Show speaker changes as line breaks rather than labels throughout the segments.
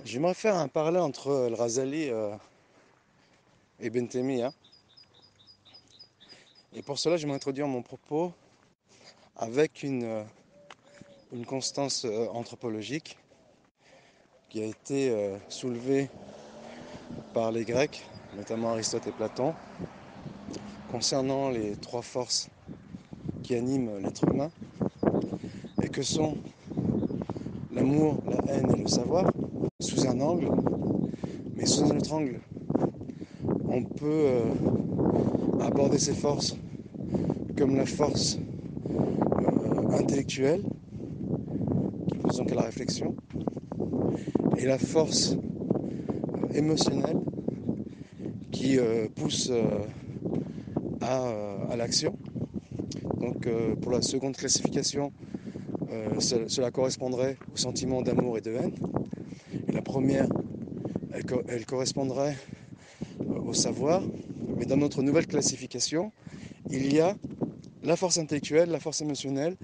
J'aimerais faire un parallèle entre Al-Ghazali et Ibn Taymiyyah. Et pour cela, j'aimerais introduire mon propos avec une constance anthropologique qui a été soulevée par les Grecs, notamment Aristote et Platon, concernant les trois forces qui animent l'être humain, et que sont l'amour, la haine et le savoir, sous un angle, mais sous un autre angle. On peut aborder ces forces comme la force intellectuelle, qui pousse donc à la réflexion, et la force émotionnelle, qui pousse à l'action. Donc pour la seconde classification, cela correspondrait au sentiment d'amour et de haine. Et la première, elle correspondrait au savoir. Mais dans notre nouvelle classification, il y a la force intellectuelle, la force émotionnelle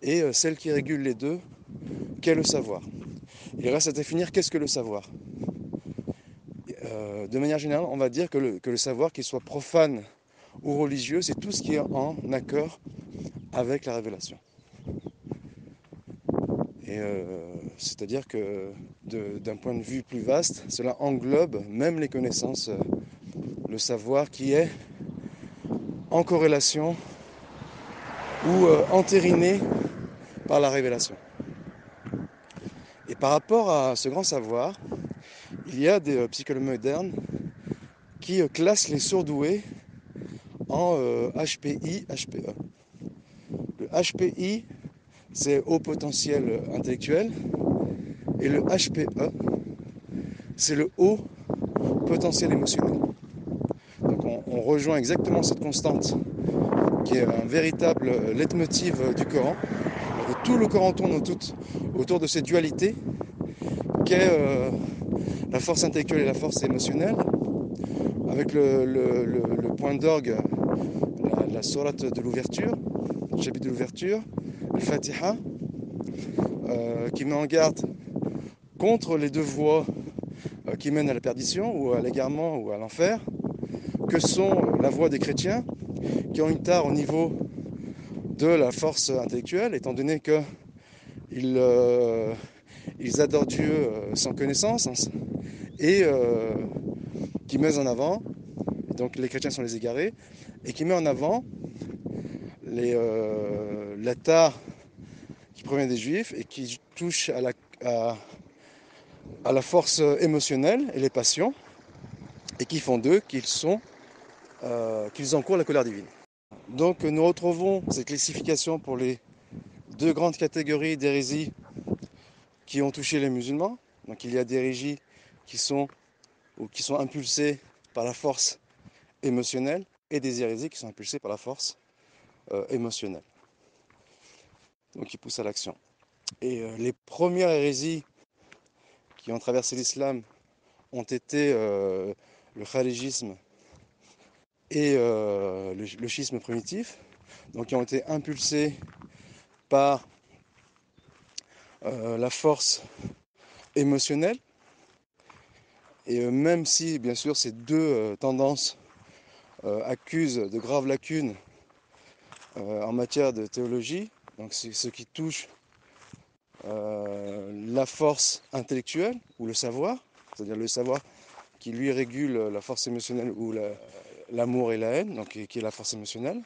et celle qui régule les deux, qu'est le savoir. Il reste à définir qu'est-ce que le savoir. De manière générale, on va dire que le savoir, qu'il soit profane ou religieux, c'est tout ce qui est en accord avec la révélation. Et c'est-à-dire que d'un point de vue plus vaste, cela englobe même les connaissances, le savoir qui est en corrélation ou entériné par la révélation. Et par rapport à ce grand savoir, il y a des psychologues modernes qui classent les surdoués en HPI, HPE. Le HPI, c'est haut potentiel intellectuel, et le HPE, c'est le haut potentiel émotionnel. Donc on rejoint exactement cette constante qui est un véritable leitmotiv du Coran. Et tout le Coran tourne autour de ces dualités qu'est la force intellectuelle et la force émotionnelle, avec le point d'orgue, la sourate de l'ouverture, le chapitre de l'ouverture, le Fatiha, qui met en garde contre les deux voies qui mènent à la perdition, ou à l'égarement, ou à l'enfer, que sont la voie des chrétiens, qui ont une tare au niveau de la force intellectuelle, étant donné qu'ils ils adorent Dieu sans connaissance, hein, et qui met en avant, donc les chrétiens sont les égarés, et qui met en avant la tare qui provient des juifs et qui touche à la force émotionnelle et les passions, et qui font d'eux qu'ils encourent la colère divine. Donc nous retrouvons cette classification pour les deux grandes catégories d'hérésies qui ont touché les musulmans. Donc il y a des hérésies qui sont impulsées par la force émotionnelle et des hérésies qui sont impulsées par la force émotionnelle, donc qui poussent à l'action. Et les premières hérésies qui ont traversé l'islam ont été le kharijisme et le schisme primitif, donc qui ont été impulsés par la force émotionnelle. Et même si, bien sûr, ces deux tendances accusent de graves lacunes en matière de théologie, donc c'est ce qui touche la force intellectuelle ou le savoir, c'est-à-dire le savoir qui lui régule la force émotionnelle ou l'amour et la haine, donc qui est la force émotionnelle.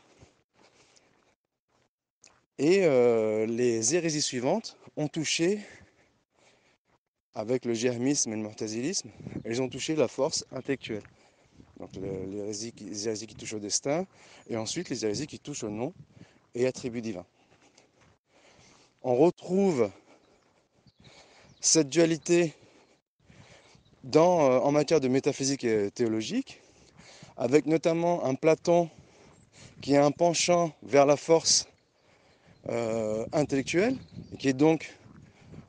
Et les hérésies suivantes ont touché, avec le jahmisme et le mu'tazilisme, elles ont touché la force intellectuelle. Donc les hérésies qui touchent au destin, et ensuite les hérésies qui touchent au nom et attributs divins. On retrouve cette dualité en matière de métaphysique et théologique, avec notamment un Platon qui a un penchant vers la force intellectuelle, qui est donc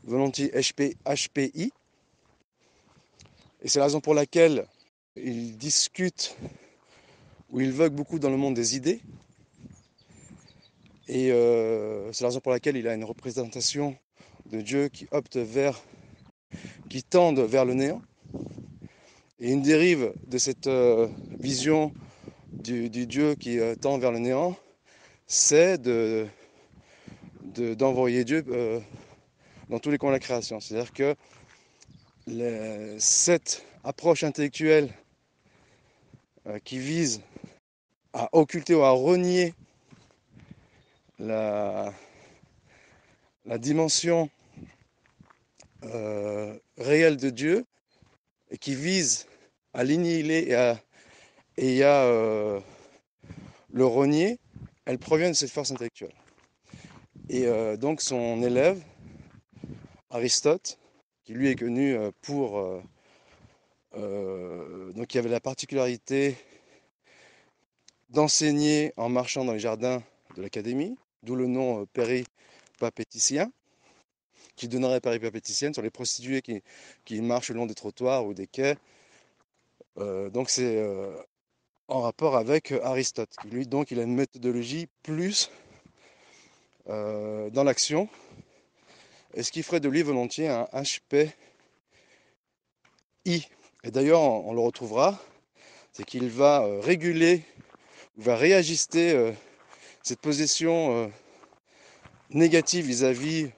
volontiers HPI. Et c'est la raison pour laquelle il discute ou il vogue beaucoup dans le monde des idées. Et c'est la raison pour laquelle il a une représentation de Dieu qui opte vers qui tendent vers le néant. Et une dérive de cette vision du Dieu qui tend vers le néant, c'est d'envoyer Dieu dans tous les coins de la création. C'est-à-dire que cette approche intellectuelle qui vise à occulter ou à renier la dimension réelle de Dieu et qui vise à l'inhiber et à le renier, elle provient de cette force intellectuelle. Et donc son élève, Aristote, qui lui est connu donc qui avait la particularité d'enseigner en marchant dans les jardins de l'académie, d'où le nom péripapéticien, qui donnerait péripapéticienne sur les prostituées qui marchent le long des trottoirs ou des quais. Donc c'est en rapport avec Aristote. Lui, donc, il a une méthodologie plus dans l'action, et ce qui ferait de lui volontiers un HPI. Et d'ailleurs, on le retrouvera, c'est qu'il va réguler, va réajuster cette position négative vis-à-vis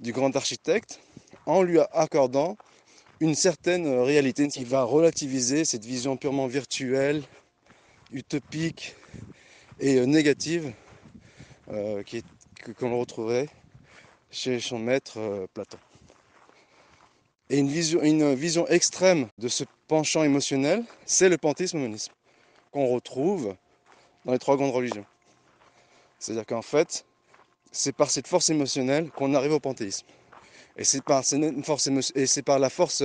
du grand architecte en lui accordant une certaine réalité qui va relativiser cette vision purement virtuelle, utopique et négative qu'on retrouverait chez son maître Platon. Et une vision extrême de ce penchant émotionnel, c'est le panthéisme-monisme, qu'on retrouve dans les trois grandes religions. C'est-à-dire qu'en fait, c'est par cette force émotionnelle qu'on arrive au panthéisme. Et c'est par la force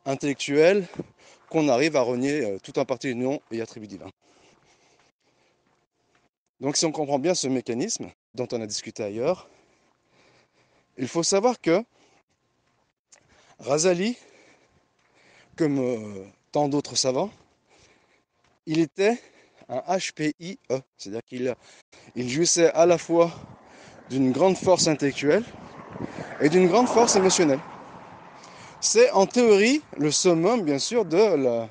intellectuelle qu'on arrive à renier tout en partie l'union et attribut divin. Donc si on comprend bien ce mécanisme dont on a discuté ailleurs, il faut savoir que Razali, comme tant d'autres savants, il était un HPIE, c'est-à-dire qu'il jouissait à la fois d'une grande force intellectuelle et d'une grande force émotionnelle. C'est en théorie le summum, bien sûr, de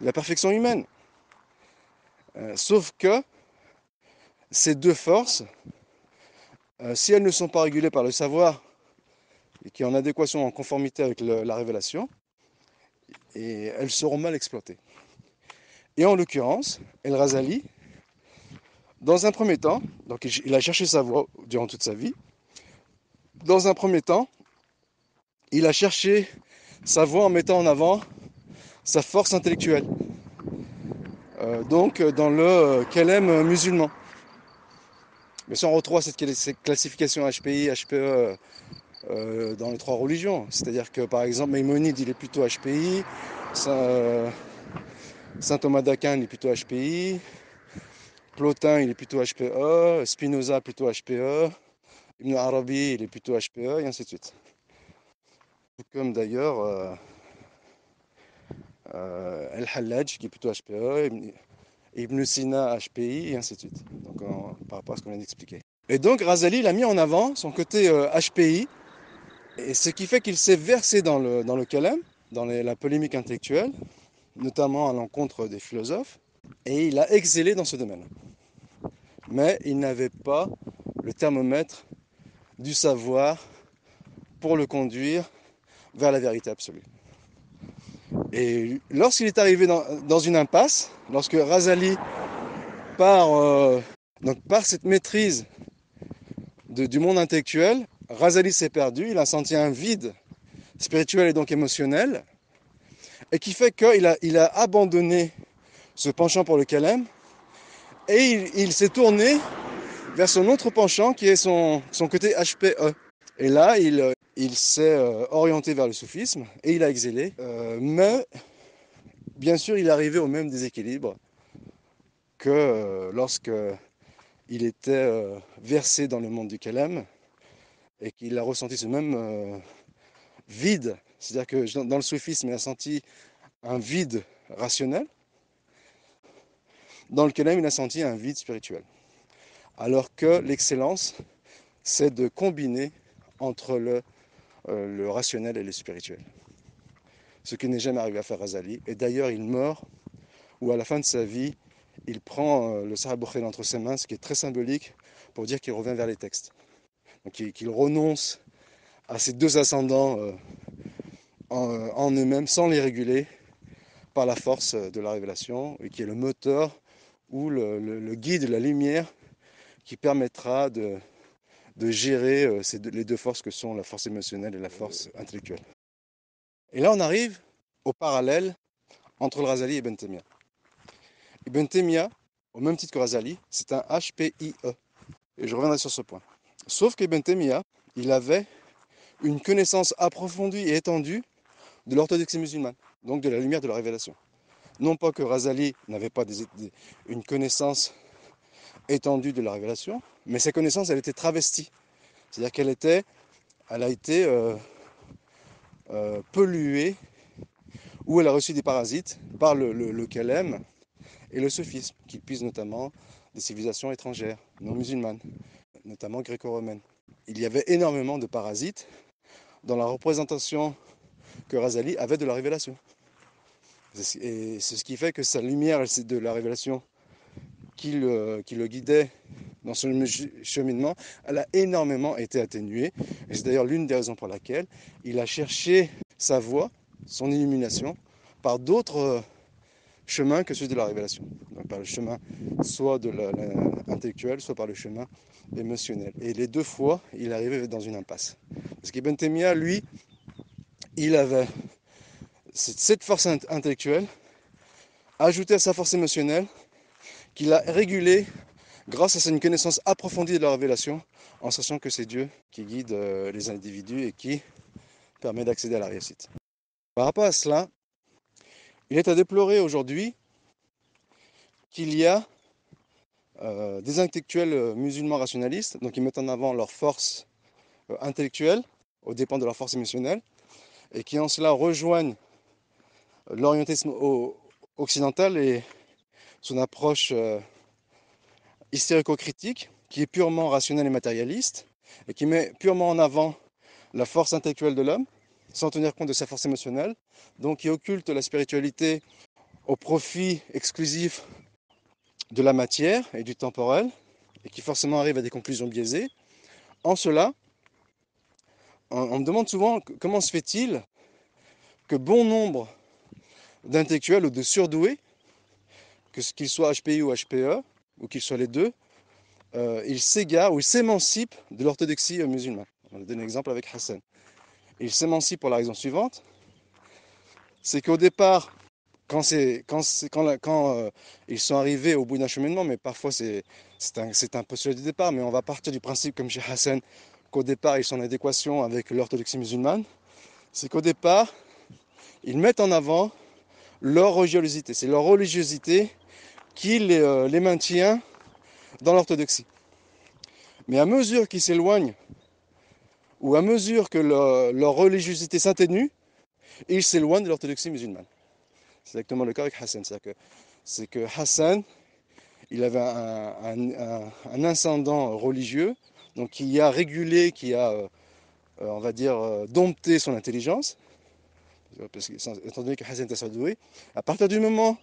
la perfection humaine. Sauf que ces deux forces, si elles ne sont pas régulées par le savoir et qui est en adéquation, en conformité avec la révélation, et elles seront mal exploitées. Et en l'occurrence, El Razali, dans un premier temps, donc il a cherché sa voie durant toute sa vie. Dans un premier temps, il a cherché sa voie en mettant en avant sa force intellectuelle. Donc dans le Kelem musulman. Mais si on retrouve cette classification HPI, HPE dans les trois religions. C'est-à-dire que par exemple Maïmonide il est plutôt HPI, Saint Thomas d'Aquin il est plutôt HPI, Plotin il est plutôt HPE, Spinoza plutôt HPE, Ibn Arabi il est plutôt HPE et ainsi de suite. Comme d'ailleurs El-Hallaj qui est plutôt HPE, Ibn Sina HPI et ainsi de suite. Donc par rapport à ce qu'on vient d'expliquer. Et donc Razali il a mis en avant son côté HPI, et ce qui fait qu'il s'est versé dans le Kalem, dans la polémique intellectuelle, notamment à l'encontre des philosophes, et il a excellé dans ce domaine. Mais il n'avait pas le thermomètre du savoir pour le conduire vers la vérité absolue. Et lorsqu'il est arrivé dans une impasse, lorsque Razali, par cette maîtrise du monde intellectuel, Razali s'est perdu, il a senti un vide spirituel et donc émotionnel, et qui fait qu'il a abandonné ce penchant pour le Kalem, et il s'est tourné vers son autre penchant qui est son côté HPE. Et là, il s'est orienté vers le soufisme et il a excellé. Mais bien sûr, il est arrivé au même déséquilibre que lorsque il était versé dans le monde du Kalem et qu'il a ressenti ce même vide. C'est-à-dire que dans le soufisme, il a senti un vide rationnel. Dans le Kalem, il a senti un vide spirituel. Alors que l'excellence, c'est de combiner entre le rationnel et le spirituel. Ce qui n'est jamais arrivé à faire Razali. Et d'ailleurs, il meurt, ou à la fin de sa vie, il prend le Sahih Bukhari entre ses mains, ce qui est très symbolique pour dire qu'il revient vers les textes. Donc qu'il renonce à ces deux ascendants en eux-mêmes sans les réguler par la force de la révélation et qui est le moteur ou le guide, la lumière qui permettra de gérer les deux forces que sont la force émotionnelle et la force intellectuelle. Et là on arrive au parallèle entre le Razali et Ibn Taymiyyah. Ibn Taymiyyah, au même titre que Razali, c'est un HPIE. Et je reviendrai sur ce point. Sauf qu'Ibn Taymiyyah, il avait une connaissance approfondie et étendue de l'orthodoxie musulmane, donc de la lumière de la révélation. Non pas que Razali n'avait pas une connaissance étendue de la révélation, mais sa connaissance, elle était travestie. C'est-à-dire elle a été polluée, ou elle a reçu des parasites par le kalem et le sophisme, qui puise notamment des civilisations étrangères, non musulmanes, notamment gréco-romaines. Il y avait énormément de parasites dans la représentation que Razali avait de la révélation. Et c'est ce qui fait que sa lumière de la révélation qui le guidait dans son cheminement, elle a énormément été atténuée. Et c'est d'ailleurs l'une des raisons pour laquelle il a cherché sa voie, son illumination, par d'autres chemins que celui de la révélation. Donc par le chemin soit de l'intellectuel, soit par le chemin émotionnel. Et les deux fois, il arrivait dans une impasse. Parce qu'Ibn Taymiyyah, lui, il avait cette force intellectuelle ajoutée à sa force émotionnelle qu'il a régulée grâce à une connaissance approfondie de la révélation, en sachant que c'est Dieu qui guide les individus et qui permet d'accéder à la réussite. Par rapport à cela, il est à déplorer aujourd'hui qu'il y a des intellectuels musulmans rationalistes, donc ils mettent en avant leur force intellectuelle aux dépens de leur force émotionnelle, et qui en cela rejoignent l'orientisme occidental et son approche hystérico-critique, qui est purement rationnelle et matérialiste, et qui met purement en avant la force intellectuelle de l'homme, sans tenir compte de sa force émotionnelle, donc qui occulte la spiritualité au profit exclusif de la matière et du temporel, et qui forcément arrive à des conclusions biaisées. En cela, on me demande souvent comment se fait-il que bon nombre d'intellectuels ou de surdoués, qu'ils soient HPI ou HPE, ou qu'ils soient les deux, ils s'égarent ou ils s'émancipent de l'orthodoxie musulmane. On va donner un exemple avec Hassan. Ils s'émancipent pour la raison suivante, c'est qu'au départ, quand ils sont arrivés au bout d'un cheminement, mais parfois c'est un postulat du départ, mais on va partir du principe, comme chez Hassan, qu'au départ ils sont en adéquation avec l'orthodoxie musulmane, c'est qu'au départ, ils mettent en avant leur religiosité. C'est leur religiosité qui les maintient dans l'orthodoxie. Mais à mesure qu'ils s'éloignent, ou à mesure que leur religiosité s'atténue, ils s'éloignent de l'orthodoxie musulmane. C'est exactement le cas avec Hassan. C'est que Hassan, il avait un ascendant religieux, donc qui a régulé, qui a, on va dire, dompté son intelligence, parce que, étant donné que Hassan était surdoué, à partir du moment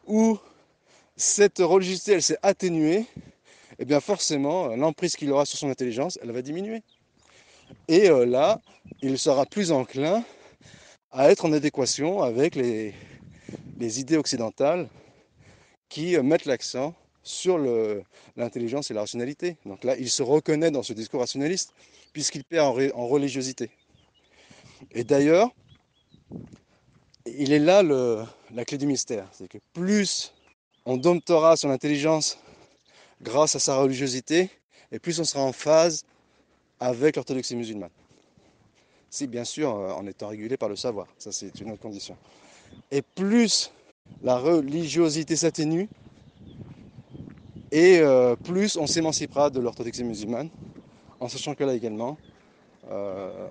où cette religiosité elle s'est atténuée, et bien forcément, l'emprise qu'il aura sur son intelligence, elle va diminuer. Et là, il sera plus enclin à être en adéquation avec les idées occidentales qui mettent l'accent sur l'intelligence et la rationalité. Donc là, il se reconnaît dans ce discours rationaliste, puisqu'il perd en religiosité. Et d'ailleurs, il est là la clé du mystère. C'est que plus on domptera son intelligence grâce à sa religiosité, et plus on sera en phase avec l'orthodoxie musulmane. Si, bien sûr, en étant régulé par le savoir. Ça, c'est une autre condition. Et plus la religiosité s'atténue, et plus on s'émancipera de l'orthodoxie musulmane, en sachant que là également,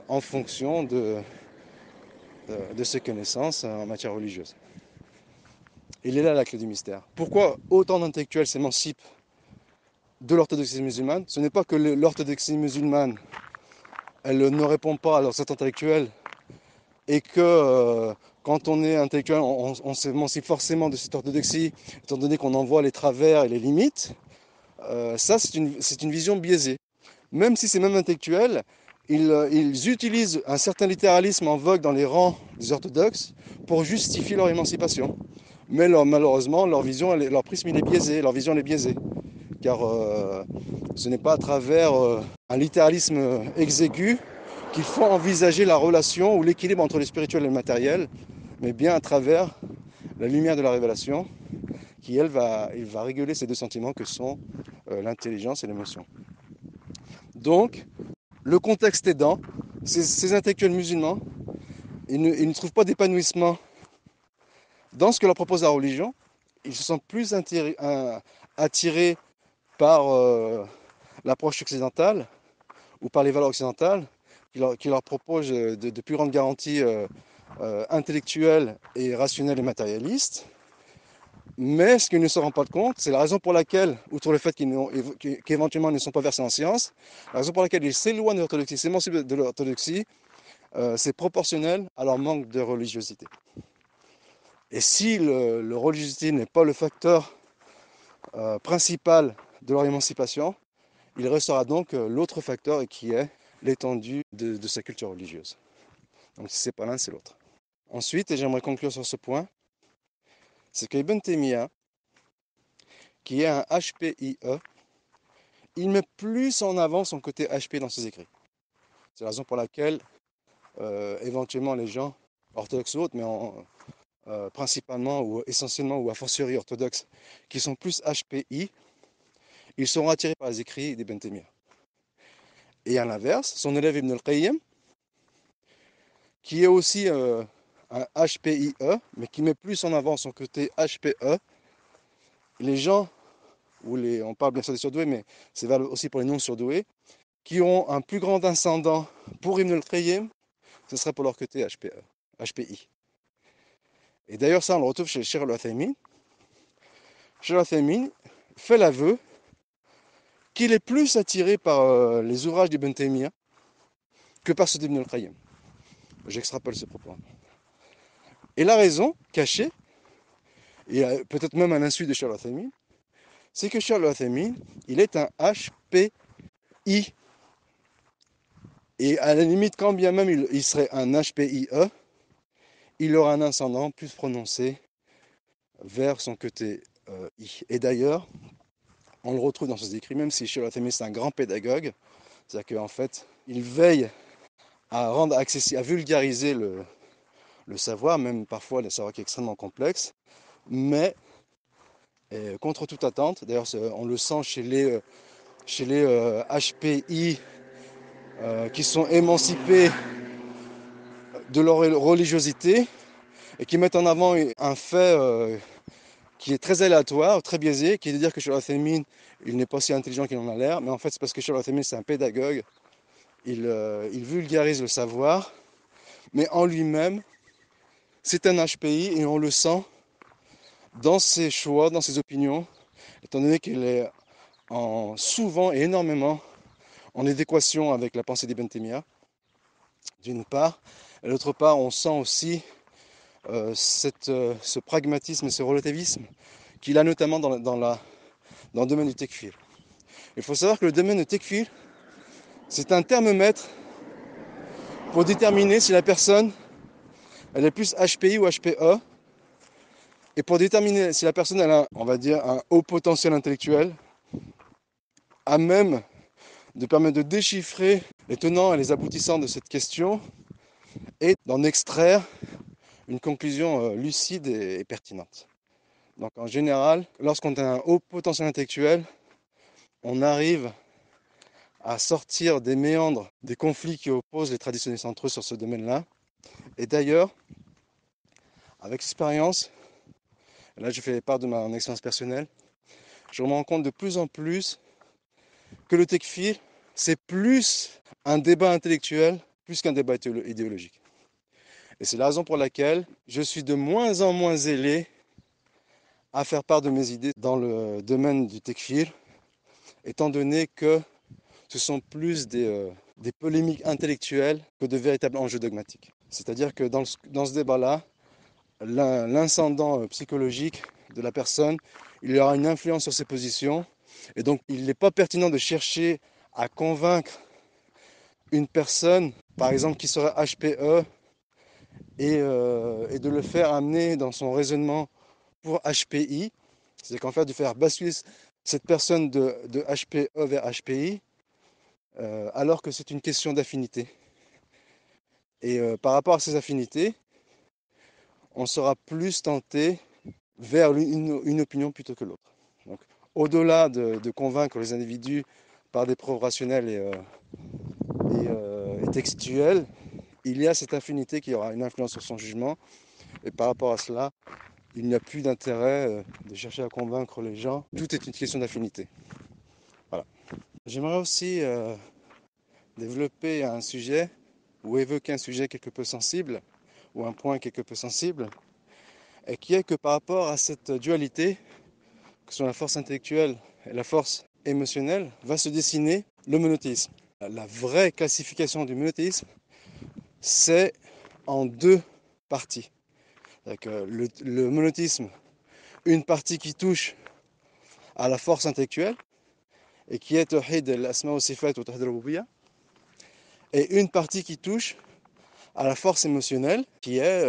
en fonction de ses connaissances en matière religieuse. Il est là la clé du mystère. Pourquoi autant d'intellectuels s'émancipent de l'orthodoxie musulmane? Ce n'est pas que l'orthodoxie musulmane elle ne répond pas à leurs attentes intellectuelles et que quand on est intellectuel, on s'émancipe forcément de cette orthodoxie, étant donné qu'on en voit les travers et les limites, ça c'est une vision biaisée. Même si ces mêmes intellectuels, ils utilisent un certain littéralisme en vogue dans les rangs des orthodoxes pour justifier leur émancipation. Mais malheureusement, leur vision, leur prisme, il est biaisé, leur vision elle est biaisée. Car ce n'est pas à travers un littéralisme exégu qu'il faut envisager la relation ou l'équilibre entre le spirituel et le matériel, mais bien à travers la lumière de la révélation, qui elle il va réguler ces deux sentiments que sont l'intelligence et l'émotion. Donc, le contexte aidant, ces intellectuels musulmans, ils ne trouvent pas d'épanouissement dans ce que leur propose la religion. Ils se sentent plus attirés par l'approche occidentale ou par les valeurs occidentales qui leur proposent de plus grandes garanties intellectuelles et rationnelles et matérialistes. Mais ce qu'ils ne se rendent pas compte, c'est la raison pour laquelle, outre le fait qu'éventuellement ils ne sont pas versés en sciences, la raison pour laquelle ils s'éloignent de l'orthodoxie, s'émancipent de l'orthodoxie, c'est proportionnel à leur manque de religiosité. Et si le religiosité n'est pas le facteur principal de leur émancipation, il restera donc l'autre facteur qui est l'étendue de sa culture religieuse. Donc si c'est pas l'un, c'est l'autre. Ensuite, et j'aimerais conclure sur ce point, c'est qu'Ibn Taymiyyah, qui est un HPIE, il met plus en avant son côté HP dans ses écrits. C'est la raison pour laquelle, éventuellement, les gens, orthodoxes ou autres, mais principalement ou essentiellement ou a fortiori orthodoxes, qui sont plus HPI, ils seront attirés par les écrits d'Ibn Taymiyyah. Et à l'inverse, son élève Ibn al-Qayyim, qui est aussi un HPIE, mais qui met plus en avant son côté HPE, les gens, on parle bien sûr des surdoués, mais c'est valable aussi pour les non-surdoués, qui ont un plus grand ascendant pour Ibn al-Qayyim, ce serait pour leur côté HPI. Et d'ailleurs, ça, on le retrouve chez Sheikh al-Uthaymin. Sheikh al-Uthaymin fait l'aveu qu'il est plus attiré par les ouvrages d'Ibn Taymiyyah que par ceux d'Ibn al-Qayyim. J'extrapole ce propos. Et la raison cachée, et peut-être même à l'insu de Sheikh al-Uthaymin, c'est que Sheikh al-Uthaymin, il est un HPI. Et à la limite, quand bien même il serait un HPIE, il aura un ascendant plus prononcé vers son côté I. Et d'ailleurs, on le retrouve dans ses écrits, même si Sheikh al-Uthaymin c'est un grand pédagogue, c'est-à-dire qu'en fait, il veille à rendre accessible, à vulgariser le savoir, même parfois le savoir qui est extrêmement complexe, mais contre toute attente. D'ailleurs, on le sent chez les HPI qui sont émancipés de leur religiosité et qui mettent en avant un fait qui est très aléatoire, très biaisé, qui est de dire que Sheikh al-Uthaymin, il n'est pas aussi intelligent qu'il en a l'air, mais en fait c'est parce que Sheikh al-Uthaymin c'est un pédagogue, il vulgarise le savoir, mais en lui-même, c'est un HPI et on le sent dans ses choix, dans ses opinions, étant donné qu'il est souvent et énormément en adéquation avec la pensée d'Ibn Taymiyyah, d'une part, et d'autre part, on sent aussi ce pragmatisme et ce relativisme qu'il a notamment dans le domaine du tekfir. Il faut savoir que le domaine du tekfir, c'est un thermomètre pour déterminer si la personne elle est plus HPI ou HPE, et pour déterminer si la personne elle a, on va dire, un haut potentiel intellectuel, à même de permettre de déchiffrer les tenants et les aboutissants de cette question et d'en extraire une conclusion lucide et pertinente. Donc en général, lorsqu'on a un haut potentiel intellectuel, on arrive à sortir des méandres, des conflits qui opposent les traditionnalistes entre eux sur ce domaine-là. Et d'ailleurs, avec l'expérience, là je fais part de mon expérience personnelle, je me rends compte de plus en plus que le tekfir, c'est plus un débat intellectuel, plus qu'un débat idéologique. Et c'est la raison pour laquelle je suis de moins en moins zélé à faire part de mes idées dans le domaine du tekfir, étant donné que ce sont plus des polémiques intellectuelles que de véritables enjeux dogmatiques. C'est-à-dire que dans ce débat-là, l'incendant psychologique de la personne, il aura une influence sur ses positions, et donc il n'est pas pertinent de chercher à convaincre une personne, par exemple, qui serait HPE, et de le faire amener dans son raisonnement pour HPI, c'est-à-dire qu'en fait de faire basculer cette personne de HPE vers HPI, alors que c'est une question d'affinité. Et par rapport à ces affinités, on sera plus tenté vers une opinion plutôt que l'autre. Donc, au-delà de convaincre les individus par des preuves rationnelles et textuelles, il y a cette affinité qui aura une influence sur son jugement. Et par rapport à cela, il n'y a plus d'intérêt de chercher à convaincre les gens. Tout est une question d'affinité. Voilà. J'aimerais aussi développer un sujet ou évoquer un sujet quelque peu sensible, ou un point quelque peu sensible, et qui est que par rapport à cette dualité, que sont la force intellectuelle et la force émotionnelle, va se dessiner le monothéisme. La vraie classification du monothéisme, c'est en deux parties. Le monothéisme, une partie qui touche à la force intellectuelle, et qui est Tawhid al-Asma wa Sifat ou Tawhid al-Rububiyya, et une partie qui touche à la force émotionnelle, qui est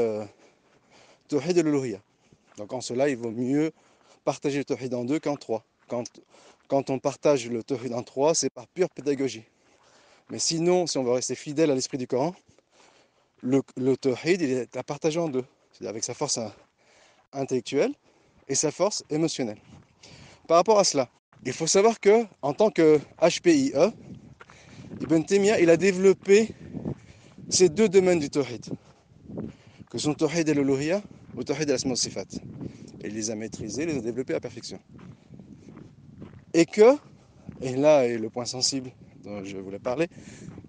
Tawhid al-Uluhiyya. Donc en cela, il vaut mieux partager le Tawhid en deux qu'en trois. Quand on partage le Tawhid en trois, c'est par pure pédagogie. Mais sinon, si on veut rester fidèle à l'esprit du Coran, le Tawhid, il est à partager en deux. C'est-à-dire avec sa force intellectuelle et sa force émotionnelle. Par rapport à cela, il faut savoir que en tant que HPIE, Ibn Taymiyyah, il a développé ces deux domaines du Tawhid, que sont Tawhid al-Uluhiyya ou Tawhid al-Asma wa Sifat. Et il les a maîtrisés, les a développés à perfection. Et que, et là est le point sensible dont je voulais parler,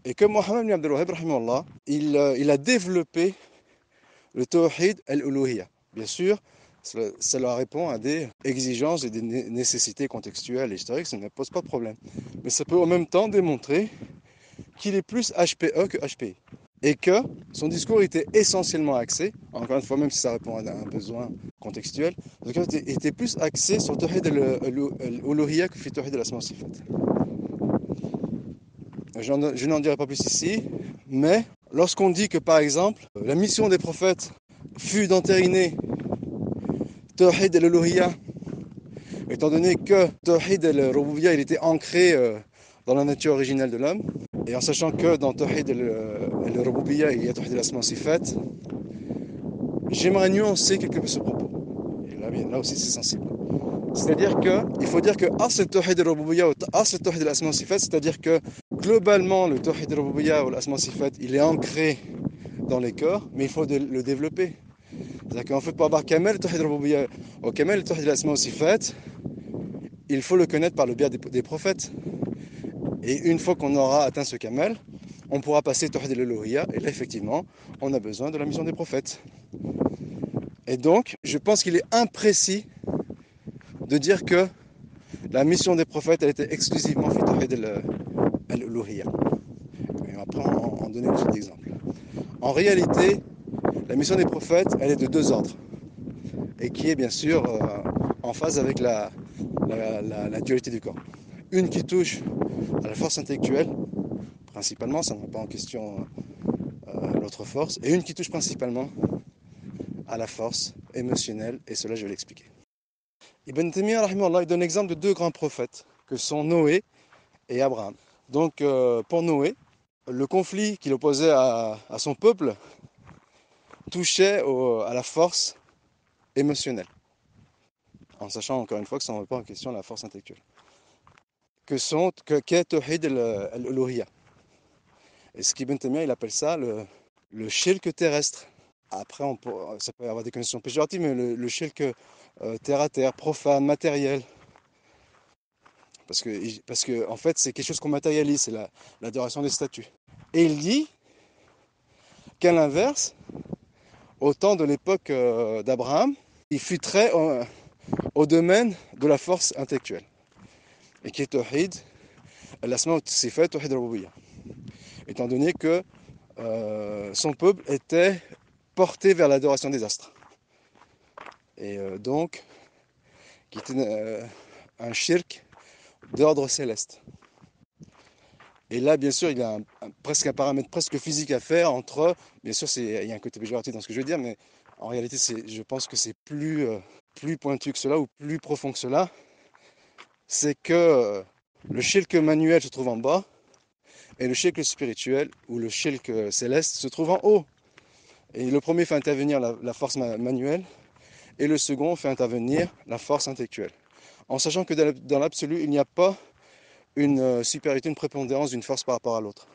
et que Mohammed ibn Abdul Wahhab, il a développé le Tawhid al-Uluhiyya. Bien sûr, cela répond à des exigences et des nécessités contextuelles et historiques, ça ne pose pas de problème. Mais ça peut en même temps démontrer qu'il est plus HPE que HPI. Et que son discours était essentiellement axé, encore une fois, même si ça répond à un besoin contextuel, était plus axé sur Tawhid al-Uluhiyya que sur Tawhid al-Asma wa Sifat. Je n'en dirai pas plus ici, mais lorsqu'on dit que par exemple, la mission des prophètes fut d'entériner Tawhid al-Uluhiyya, étant donné que Tawhid al-Rububiyya il était ancré dans la nature originelle de l'homme, et en sachant que dans Tawhid al-Rububiyya il y a Tawhid al-Asma wa Sifat, j'aimerais nuancer quelque peu ce propos. Et là aussi c'est sensible. C'est-à-dire qu'il faut dire que Asl Tawhid al-Rububiyya ou Asl Tawhid al-Asma wa Sifat, c'est-à-dire que globalement le Tawhid al-Rububiyya ou l'Asma wa Sifat, il est ancré dans les corps, mais il faut le développer. C'est-à-dire qu'en fait, pour avoir Kamel Tawhid al-Rububiyya ou Kamel Tawhid al-Asma wa Sifat, il faut le connaître par le biais des prophètes. Et une fois qu'on aura atteint ce Kamel, on pourra passer Tawhid al-Uluhiyya, et là effectivement, on a besoin de la mission des prophètes. Et donc, je pense qu'il est imprécis de dire que la mission des prophètes, elle était exclusivement fait Tawhid al-Uluhiyya. Et après, on donner une suite d'exemples. En réalité, la mission des prophètes, elle est de deux ordres. Et qui est bien sûr en phase avec la dualité du corps. Une qui touche à la force intellectuelle, principalement, ça ne met pas en question l'autre force, et une qui touche principalement à la force émotionnelle, et cela je vais l'expliquer. Ibn Taymiyyah, il donne l'exemple de deux grands prophètes, que sont Noé et Abraham. Donc pour Noé, le conflit qu'il opposait à son peuple touchait à la force émotionnelle, en sachant encore une fois que ça ne remet pas en question la force intellectuelle. Qu'est Tawhid al-Uluhiyya. Et ce qu'Ibn Taymiyyah, il appelle ça le shirk terrestre. Après, ça peut avoir des connotations péjoratives, mais le shirk terre à terre, profane, matériel. Parce que en fait, c'est quelque chose qu'on matérialise, c'est l'adoration des statues. Et il dit qu'à l'inverse, au temps de l'époque d'Abraham, il fut très au domaine de la force intellectuelle. Et qui est Tawhid, al-Asma wa Sifat, Tawhid al-Rububiyya. étant donné que son peuple était porté vers l'adoration des astres. Et donc, qui était un shirk d'ordre céleste. Et là, bien sûr, il y a presque un paramètre presque physique à faire entre, bien sûr, il y a un côté péjoratif dans ce que je veux dire, mais en réalité, je pense que c'est plus pointu que cela ou plus profond que cela. C'est que le shirk manuel se trouve en bas et le shirk spirituel ou le shirk céleste se trouve en haut. Et le premier fait intervenir la force manuelle et le second fait intervenir la force intellectuelle. En sachant que dans l'absolu, il n'y a pas une supériorité, une prépondérance d'une force par rapport à l'autre.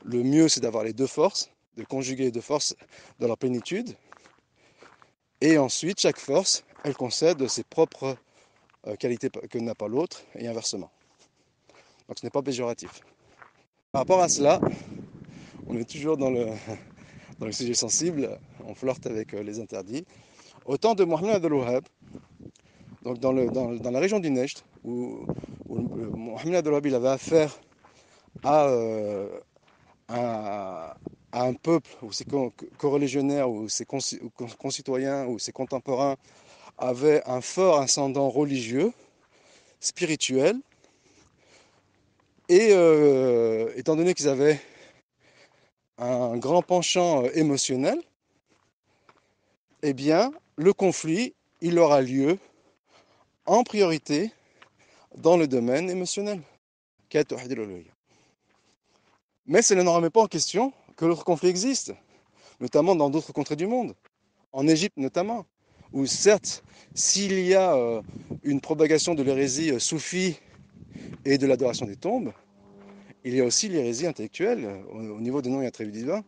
Le mieux, c'est d'avoir les deux forces, de conjuguer les deux forces dans leur plénitude. Et ensuite, chaque force, elle concède ses propres qualités que n'a pas l'autre, et inversement. Donc ce n'est pas péjoratif. Par rapport à cela, on est toujours dans le sujet sensible, on flirte avec les interdits. Au temps de Mohammed Abdel-Wahhab, donc dans la région du Nejd, où Mohammed Abdel-Wahhab il avait affaire à, à, à un peuple, ou ses coreligionnaires, ou ses concitoyens, ou ses contemporains avaient un fort ascendant religieux, spirituel, et étant donné qu'ils avaient un grand penchant émotionnel, eh bien, le conflit, il aura lieu en priorité dans le domaine émotionnel. Mais cela ne remet pas en question que l'autre conflit existe, notamment dans d'autres contrées du monde, en Égypte notamment, où certes, s'il y a une propagation de l'hérésie soufie et de l'adoration des tombes, il y a aussi l'hérésie intellectuelle au niveau des noms et attributs divins,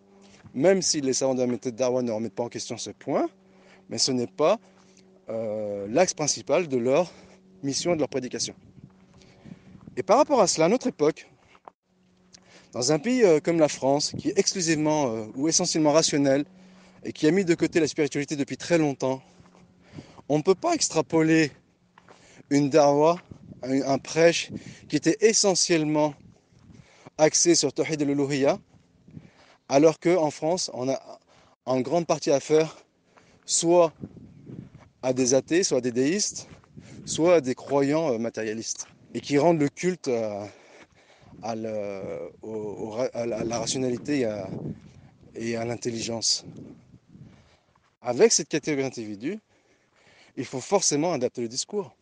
même si les savants de la méthode Darwin ne remettent pas en question ce point, mais ce n'est pas l'axe principal de leur mission et de leur prédication. Et par rapport à cela, à notre époque, dans un pays comme la France, qui est exclusivement ou essentiellement rationnel et qui a mis de côté la spiritualité depuis très longtemps, on ne peut pas extrapoler une darwa, un prêche qui était essentiellement axé sur Tawhid al-Uluhiyya, alors qu'en France, on a en grande partie affaire soit à des athées, soit à des déistes, soit à des croyants matérialistes, et qui rendent le culte à la rationalité et à l'intelligence. Avec cette catégorie d'individus, il faut forcément adapter le discours.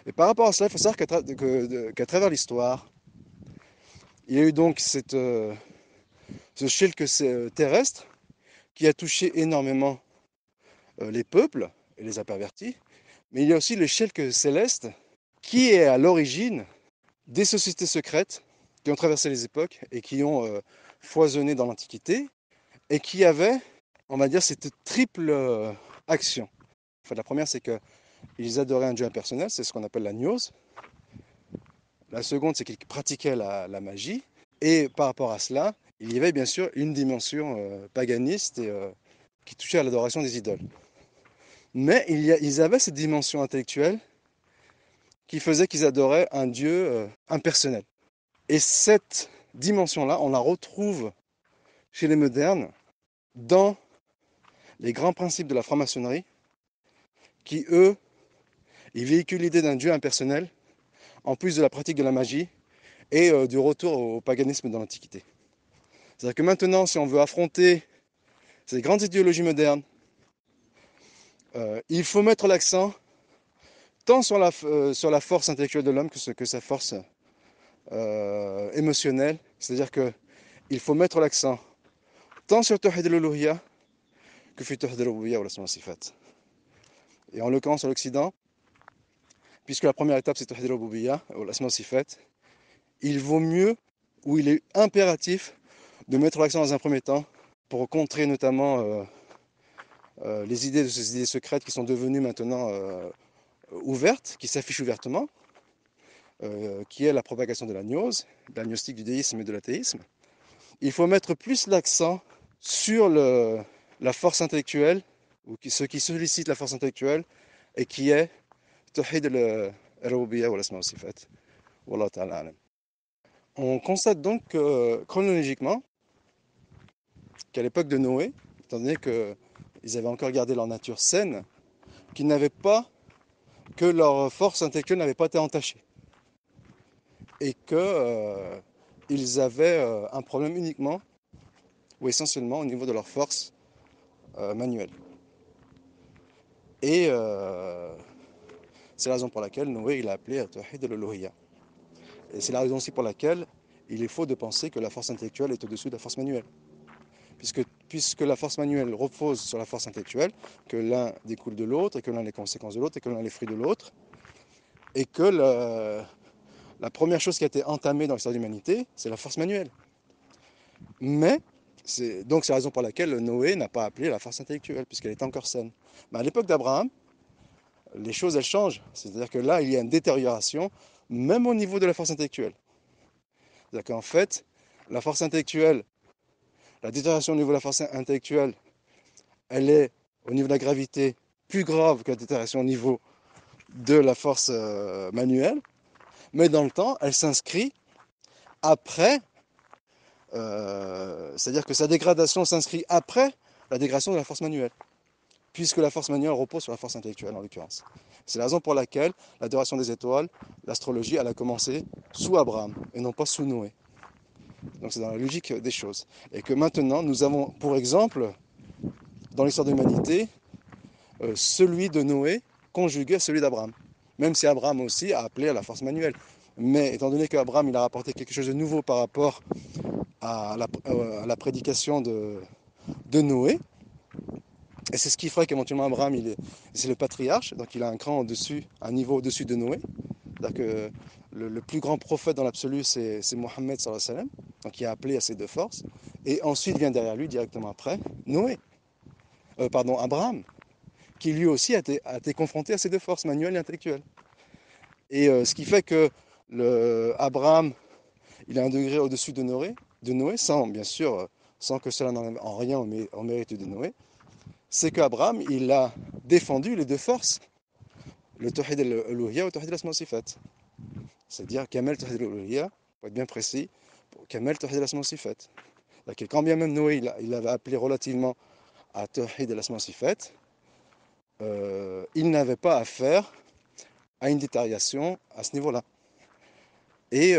Et par rapport à cela, il faut savoir qu'à travers l'histoire, il y a eu donc ce shirk terrestre qui a touché énormément les peuples et les a pervertis, mais il y a aussi le shirk céleste qui est à l'origine des sociétés secrètes qui ont traversé les époques et qui ont foisonné dans l'Antiquité et qui avaient, on va dire, cette triple action. Enfin, la première, c'est qu'ils adoraient un dieu impersonnel, c'est ce qu'on appelle la gnose. La seconde, c'est qu'ils pratiquaient la magie. Et par rapport à cela, il y avait bien sûr une dimension paganiste et, qui touchait à l'adoration des idoles. Mais ils avaient cette dimension intellectuelle qui faisait qu'ils adoraient un dieu impersonnel. Et cette dimension-là, on la retrouve chez les modernes dans les grands principes de la franc-maçonnerie qui, eux, ils véhiculent l'idée d'un dieu impersonnel en plus de la pratique de la magie et du retour au paganisme dans l'Antiquité. C'est-à-dire que maintenant, si on veut affronter ces grandes idéologies modernes, il faut mettre l'accent tant sur la force intellectuelle de l'homme que sa force émotionnelle. C'est-à-dire qu'il faut mettre l'accent tant sur Tawhid al-Uluhiyya que sur Tawhid al-Rububiyya ou l'Asma wa Sifat. Et en l'occurrence, à l'Occident, puisque la première étape c'est Tawhid al-Rububiyya ou l'Asma wa Sifat, il vaut mieux ou il est impératif de mettre l'accent dans un premier temps pour contrer notamment les idées de ces idées secrètes qui sont devenues maintenant ouvertes, qui s'affichent ouvertement, qui est la propagation de la gnose, de l'agnostique, du déisme et de l'athéisme. Il faut mettre plus l'accent sur la force intellectuelle, ou ce qui sollicite la force intellectuelle, et qui est Tawhid al-Rububiyya wa l'Asma wa Sifat. Wallahu ta'ala alam. On constate donc chronologiquement qu'à l'époque de Noé, étant donné qu'ils avaient encore gardé leur nature saine, qu'ils n'avaient pas, que leur force intellectuelle n'avait pas été entachée. Et qu'ils avaient un problème uniquement ou essentiellement au niveau de leur force manuelle. Et c'est la raison pour laquelle Noé il a appelé à Tawhid al-Uluhiyya. Et c'est la raison aussi pour laquelle il est faux de penser que la force intellectuelle est au-dessus de la force manuelle. Puisque la force manuelle repose sur la force intellectuelle, que l'un découle de l'autre, et que l'un est les conséquences de l'autre, et que l'un est les fruits de l'autre, et que la première chose qui a été entamée dans l'histoire de l'humanité, c'est la force manuelle. Mais, donc c'est la raison pour laquelle Noé n'a pas appelé la force intellectuelle, puisqu'elle était encore saine. Mais à l'époque d'Abraham, les choses, elles changent. C'est-à-dire que là, il y a une détérioration, même au niveau de la force intellectuelle. C'est-à-dire qu'en fait, la force intellectuelle, la détérioration au niveau de la force intellectuelle, elle est, au niveau de la gravité, plus grave que la détérioration au niveau de la force manuelle. Mais dans le temps, elle s'inscrit après, c'est-à-dire que sa dégradation s'inscrit après la dégradation de la force manuelle, puisque la force manuelle repose sur la force intellectuelle en l'occurrence. C'est la raison pour laquelle l'adoration des étoiles, l'astrologie, elle a commencé sous Abraham et non pas sous Noé. Donc c'est dans la logique des choses. Et que maintenant, nous avons pour exemple, dans l'histoire de l'humanité, celui de Noé conjugué à celui d'Abraham. Même si Abraham aussi a appelé à la force manuelle. Mais étant donné qu'Abraham il a rapporté quelque chose de nouveau par rapport à la prédication de Noé, et c'est ce qui ferait qu'éventuellement Abraham, c'est le patriarche, donc il a un cran au-dessus, un niveau au-dessus de Noé. C'est-à-dire que le plus grand prophète dans l'absolu, c'est Mohammed sallallahu alayhi wa sallam, donc qui a appelé à ces deux forces. Et ensuite vient derrière lui, directement après, Noé, Abraham, qui lui aussi a été confronté à ces deux forces, manuelles et intellectuelles. Et ce qui fait que Abraham, il a un degré au-dessus de Noé, sans, bien sûr, sans que cela n'enlève en rien au mérite de Noé, c'est qu'Abraham, il a défendu les deux forces, le Tawhid al-Uluhiyya et le Tawhid al-Asma wa Sifat. C'est-à-dire Kamel Tawhid al-Uluhiyya, pour être bien précis, Kamel Tawhid al-Asma wa Sifat. Quand bien même Noé, il avait appelé relativement à Tawhid al-Asma wa Sifat, il n'avait pas affaire à une détérioration à ce niveau-là. Et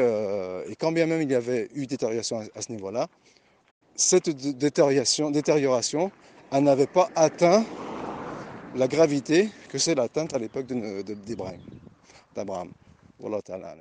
quand bien même il y avait eu détérioration à ce niveau-là, cette détérioration elle n'avait pas atteint la gravité que c'est l'atteinte à l'époque d'Abraham. Wallahu ta'ala.